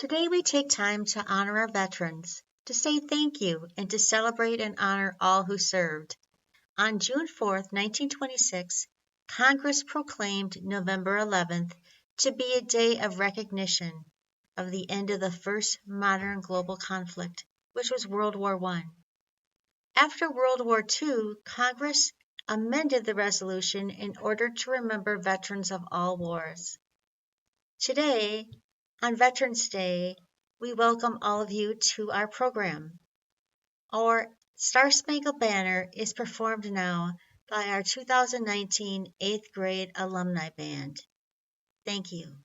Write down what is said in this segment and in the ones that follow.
Today we take time to honor our veterans, to say thank you, and to celebrate and honor all who served. On June 4th, 1926, Congress proclaimed November 11th to be a day of recognition of the end of the first modern global conflict, which was World War I. After World War II, Congress amended the resolution in order to remember veterans of all wars. Today, on Veterans Day, we welcome all of you to our program. Our Star Spangled Banner is performed now by our 2019 8th grade alumni band. Thank you.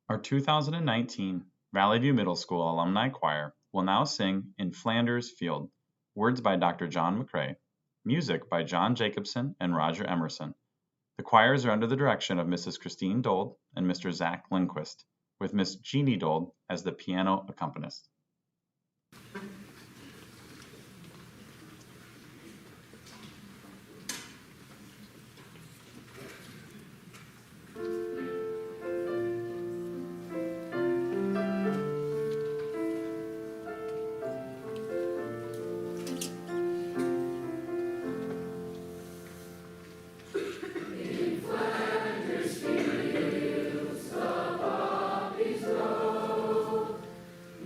Our 2019 Valley View Middle School Alumni Choir will now sing In Flanders Field, words by Dr. John McCrae, music by John Jacobson and Roger Emerson. The choirs are under the direction of Mrs. Christine Dold and Mr. Zach Lindquist, with Miss Jeannie Dold as the piano accompanist.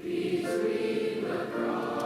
Between the cross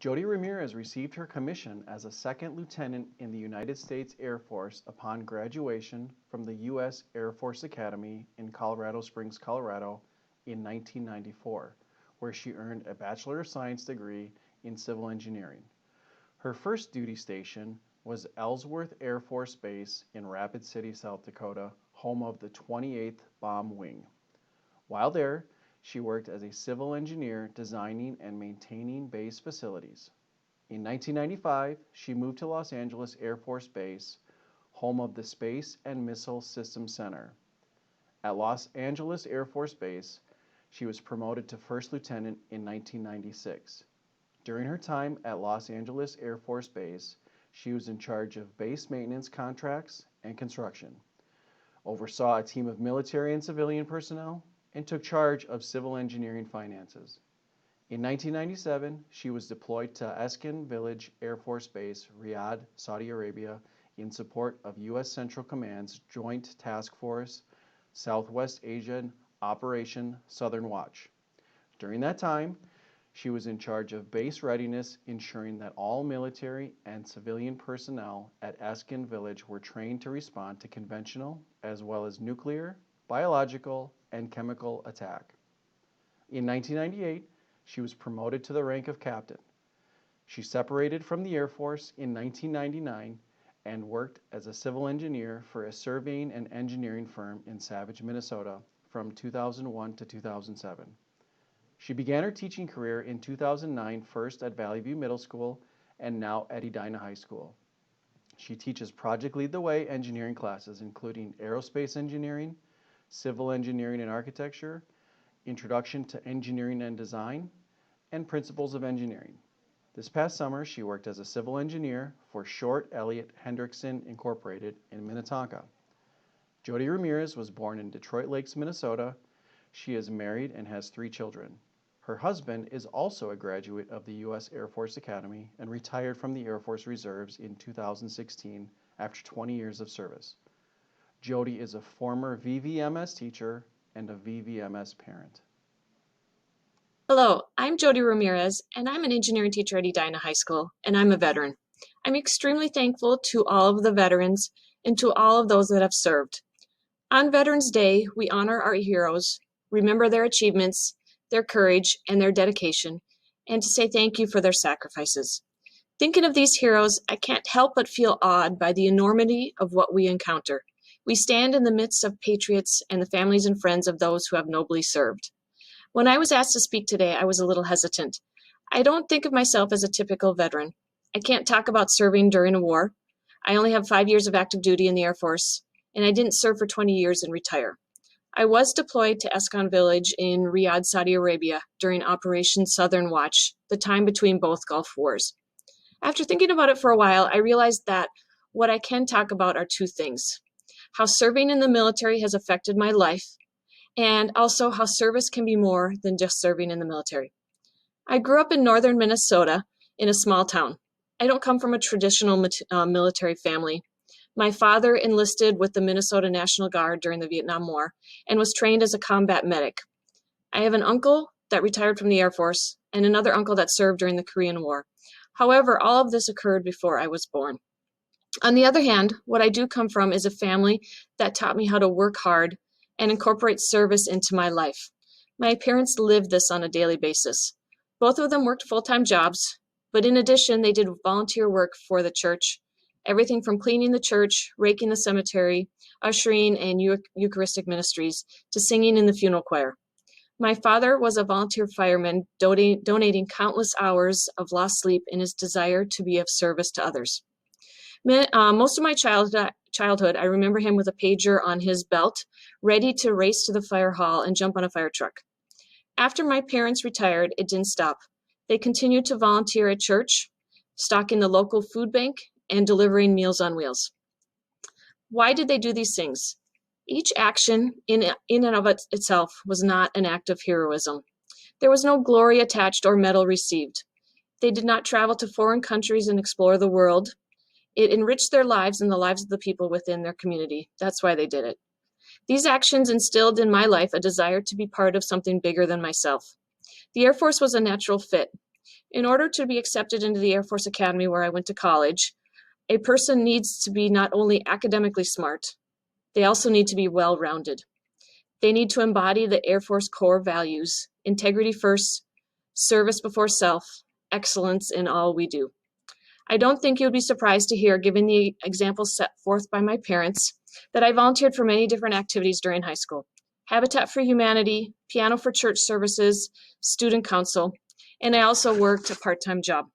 Jody Ramirez received her commission as a second lieutenant in the United States Air Force upon graduation from the U.S. Air Force Academy in Colorado Springs, Colorado in 1994, where she earned a Bachelor of Science degree in civil engineering. Her first duty station was Ellsworth Air Force Base in Rapid City, South Dakota, home of the 28th Bomb Wing. While there, she worked as a civil engineer designing and maintaining base facilities. In 1995, she moved to Los Angeles Air Force Base, home of the Space and Missile Systems Center. At Los Angeles Air Force Base, she was promoted to first lieutenant in 1996. During her time at Los Angeles Air Force Base, she was in charge of base maintenance contracts and construction, oversaw a team of military and civilian personnel, and took charge of civil engineering finances. In 1997, she was deployed to Eskin Village Air Force Base, Riyadh, Saudi Arabia, in support of U.S. Central Command's Joint Task Force, Southwest Asian Operation Southern Watch. During that time, she was in charge of base readiness, ensuring that all military and civilian personnel at Eskin Village were trained to respond to conventional as well as nuclear, biological, and chemical attack. In 1998, she was promoted to the rank of captain. She separated from the Air Force in 1999 and worked as a civil engineer for a surveying and engineering firm in Savage, Minnesota from 2001 to 2007. She began her teaching career in 2009, first at Valley View Middle School and now at Edina High School. She teaches Project Lead the Way engineering classes, including aerospace engineering, civil engineering and architecture, introduction to engineering and design, and principles of engineering. This past summer, she worked as a civil engineer for Short Elliott Hendrickson Incorporated in Minnetonka. Jody Ramirez was born in Detroit Lakes, Minnesota. She is married and has 3 children. Her husband is also a graduate of the U.S. Air Force Academy and retired from the Air Force Reserves in 2016 after 20 years of service. Jody is a former VVMS teacher and a VVMS parent. Hello, I'm Jody Ramirez, and I'm an engineering teacher at Edina High School, and I'm a veteran. I'm extremely thankful to all of the veterans and to all of those that have served. On Veterans Day, we honor our heroes, remember their achievements, their courage, and their dedication, and to say thank you for their sacrifices. Thinking of these heroes, I can't help but feel awed by the enormity of what we encounter. We stand in the midst of patriots and the families and friends of those who have nobly served. When I was asked to speak today, I was a little hesitant. I don't think of myself as a typical veteran. I can't talk about serving during a war. I only have 5 years of active duty in the Air Force, and I didn't serve for 20 years and retire. I was deployed to Eskan Village in Riyadh, Saudi Arabia during Operation Southern Watch, the time between both Gulf Wars. After thinking about it for a while, I realized that what I can talk about are 2 things: how serving in the military has affected my life, and also how service can be more than just serving in the military. I grew up in northern Minnesota in a small town. I don't come from a traditional military family. My father enlisted with the Minnesota National Guard during the Vietnam War and was trained as a combat medic. I have an uncle that retired from the Air Force and another uncle that served during the Korean War. However, all of this occurred before I was born. On the other hand, what I do come from is a family that taught me how to work hard and incorporate service into my life. My parents lived this on a daily basis. Both of them worked full-time jobs, but in addition, they did volunteer work for the church, everything from cleaning the church, raking the cemetery, ushering and Eucharistic ministries, to singing in the funeral choir. My father was a volunteer fireman, donating countless hours of lost sleep in his desire to be of service to others. Most of my childhood, I remember him with a pager on his belt, ready to race to the fire hall and jump on a fire truck. After my parents retired, it didn't stop. They continued to volunteer at church, stocking the local food bank, and delivering Meals on Wheels. Why did they do these things? Each action in and of itself was not an act of heroism. There was no glory attached or medal received. They did not travel to foreign countries and explore the world. It enriched their lives and the lives of the people within their community. That's why they did it. These actions instilled in my life a desire to be part of something bigger than myself. The Air Force was a natural fit. In order to be accepted into the Air Force Academy where I went to college, a person needs to be not only academically smart, they also need to be well-rounded. They need to embody the Air Force core values: integrity first, service before self, excellence in all we do. I don't think you'll be surprised to hear, given the examples set forth by my parents, that I volunteered for many different activities during high school: Habitat for Humanity, piano for church services, student council, and I also worked a part-time job.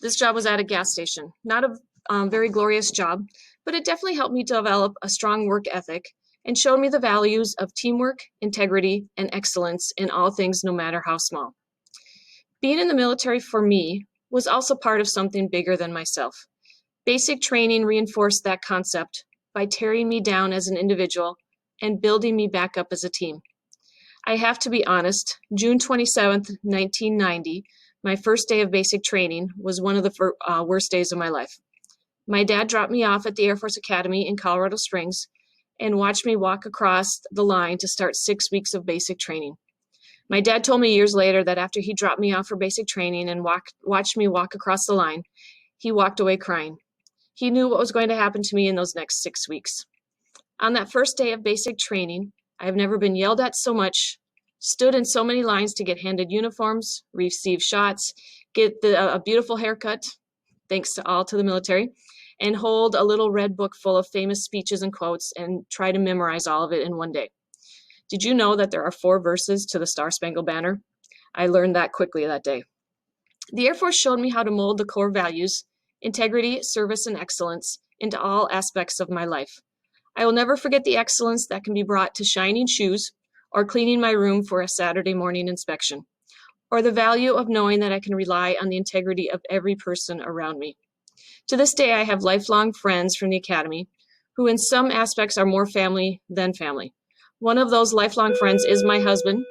This job was at a gas station. Not a very glorious job, but it definitely helped me develop a strong work ethic and showed me the values of teamwork, integrity, and excellence in all things, no matter how small. Being in the military for me was also part of something bigger than myself. Basic training reinforced that concept by tearing me down as an individual and building me back up as a team. I have to be honest, June 27th, 1990, my first day of basic training, was one of the worst days of my life. My dad dropped me off at the Air Force Academy in Colorado Springs and watched me walk across the line to start 6 weeks of basic training. My dad told me years later that after he dropped me off for basic training and watched me walk across the line, he walked away crying. He knew what was going to happen to me in those next 6 weeks. On that first day of basic training, I have never been yelled at so much, stood in so many lines to get handed uniforms, receive shots, get a beautiful haircut, thanks to the military, and hold a little red book full of famous speeches and quotes and try to memorize all of it in one day. Did you know that there are 4 verses to the Star-Spangled Banner? I learned that quickly that day. The Air Force showed me how to mold the core values: integrity, service, and excellence into all aspects of my life. I will never forget the excellence that can be brought to shining shoes or cleaning my room for a Saturday morning inspection, or the value of knowing that I can rely on the integrity of every person around me. To this day, I have lifelong friends from the Academy who in some aspects are more family than family. One of those lifelong friends is my husband,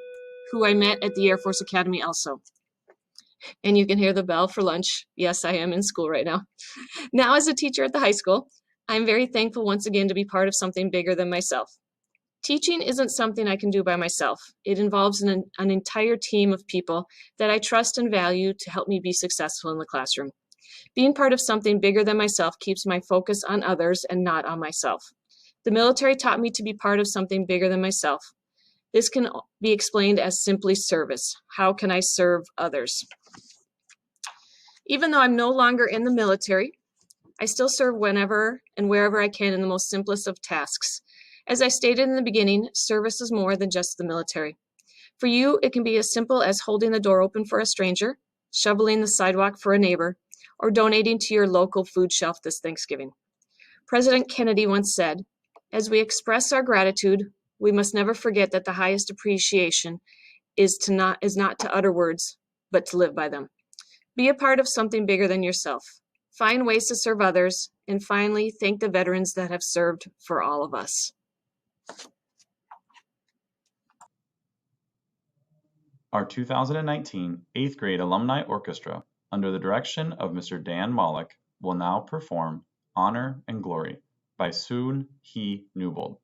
who I met at the Air Force Academy also. And you can hear the bell for lunch. Yes, I am in school right now. Now, as a teacher at the high school, I'm very thankful once again to be part of something bigger than myself. Teaching isn't something I can do by myself. It involves an entire team of people that I trust and value to help me be successful in the classroom. Being part of something bigger than myself keeps my focus on others and not on myself. The military taught me to be part of something bigger than myself. This can be explained as simply service. How can I serve others? Even though I'm no longer in the military, I still serve whenever and wherever I can in the most simplest of tasks. As I stated in the beginning, service is more than just the military. For you, it can be as simple as holding the door open for a stranger, shoveling the sidewalk for a neighbor, or donating to your local food shelf this Thanksgiving. President Kennedy once said, "As we express our gratitude, we must never forget that the highest appreciation is not to utter words, but to live by them." Be a part of something bigger than yourself. Find ways to serve others, and finally, thank the veterans that have served for all of us. Our 2019 8th grade Alumni Orchestra, under the direction of Mr. Dan Mollick, will now perform Honor and Glory by Soon Hee Newbold.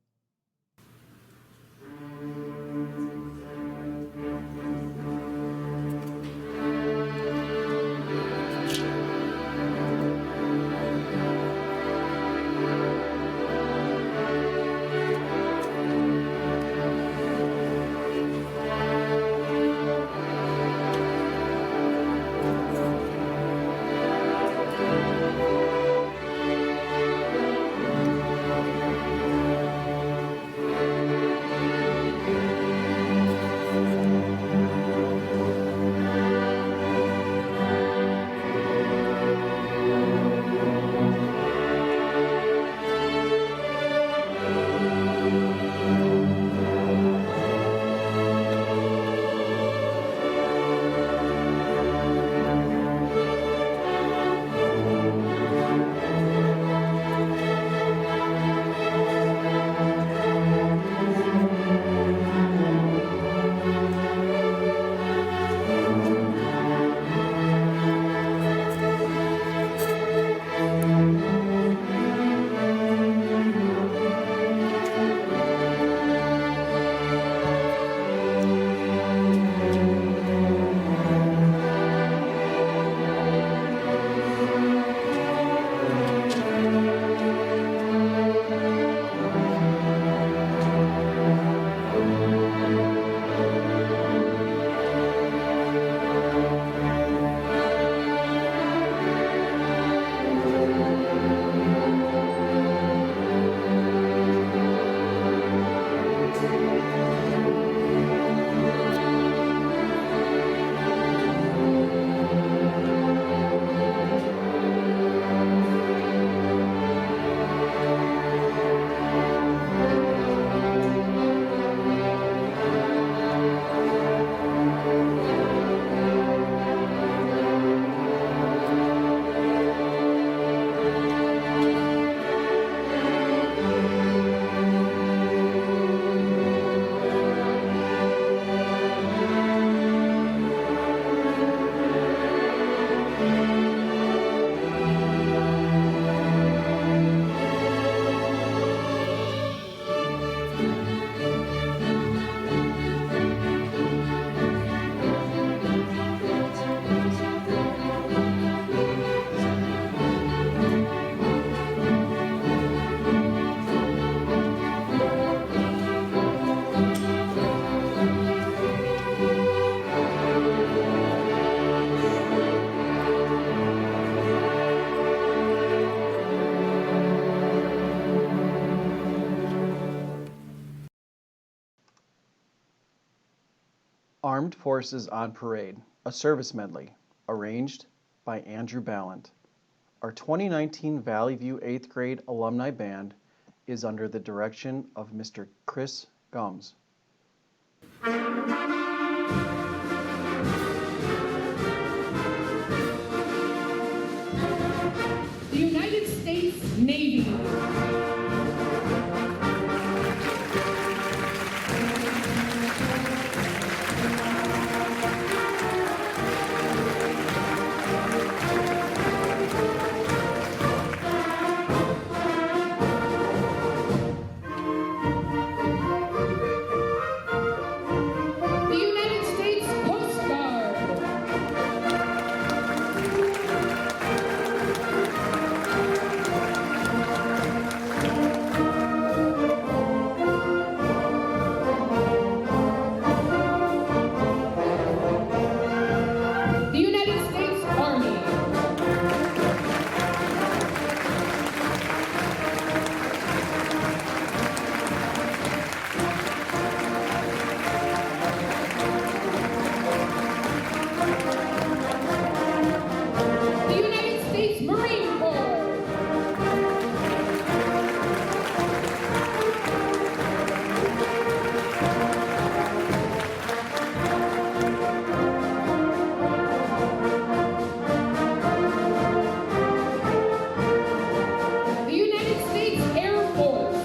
Armed Forces on Parade, a service medley, arranged by Andrew Ballant. Our 2019 Valley View 8th grade alumni band is under the direction of Mr. Chris Gums. The United States Navy. The United States Coast Guard. The United States Army. The United States Marine Corps. The United States Air Force.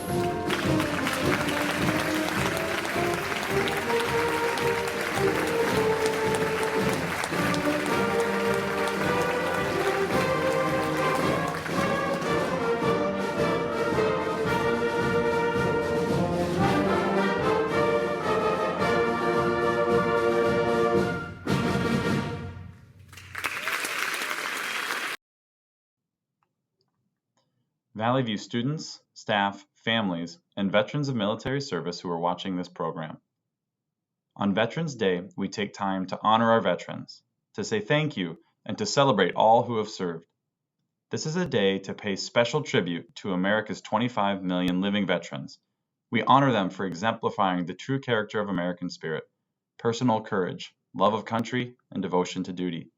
Valley View students, staff, families, and veterans of military service who are watching this program. On Veterans Day, we take time to honor our veterans, to say thank you, and to celebrate all who have served. This is a day to pay special tribute to America's 25 million living veterans. We honor them for exemplifying the true character of American spirit, personal courage, love of country, and devotion to duty.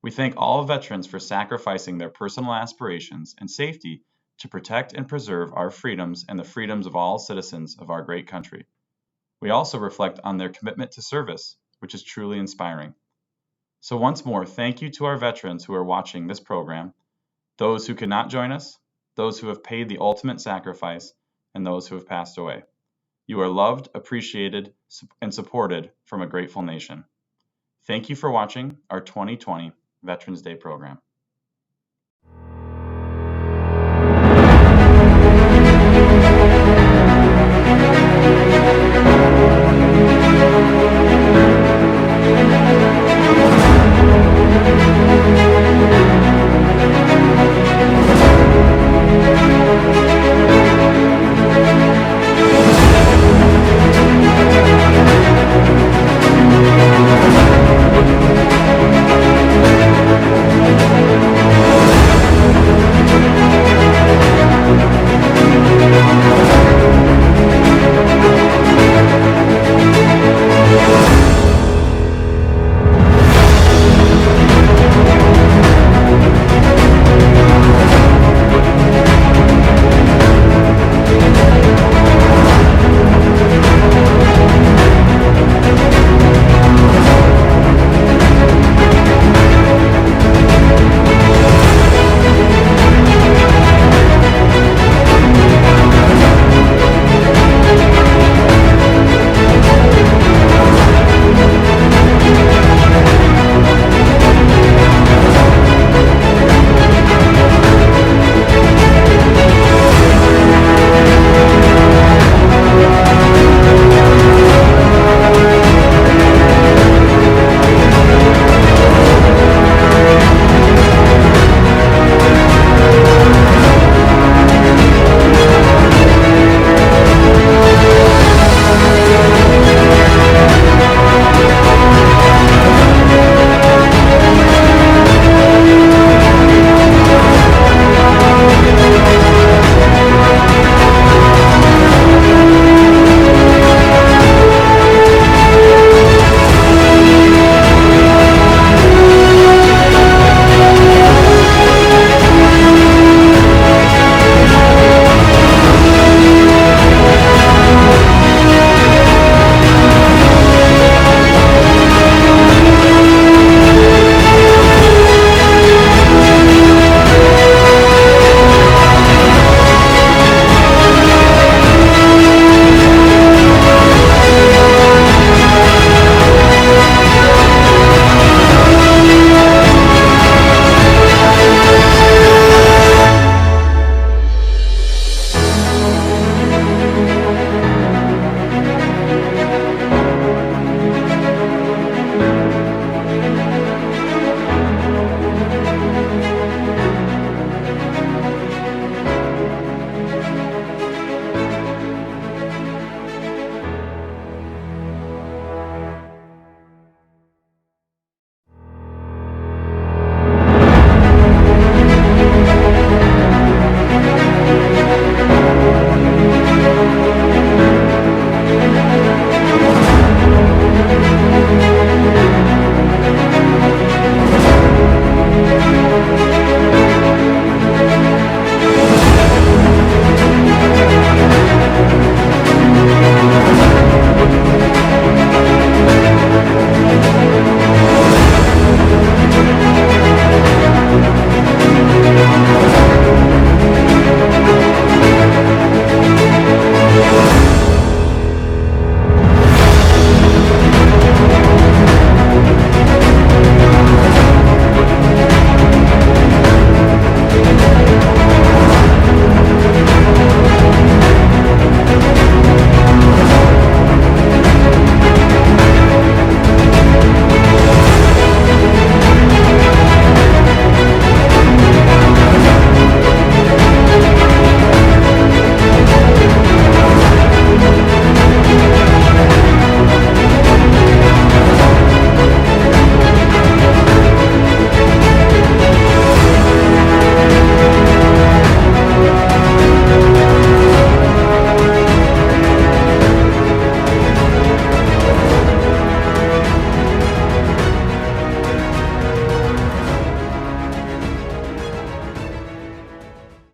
We thank all veterans for sacrificing their personal aspirations and safety to protect and preserve our freedoms and the freedoms of all citizens of our great country. We also reflect on their commitment to service, which is truly inspiring. So once more, thank you to our veterans who are watching this program, those who could not join us, those who have paid the ultimate sacrifice, and those who have passed away. You are loved, appreciated, and supported from a grateful nation. Thank you for watching our 2020 Veterans Day program.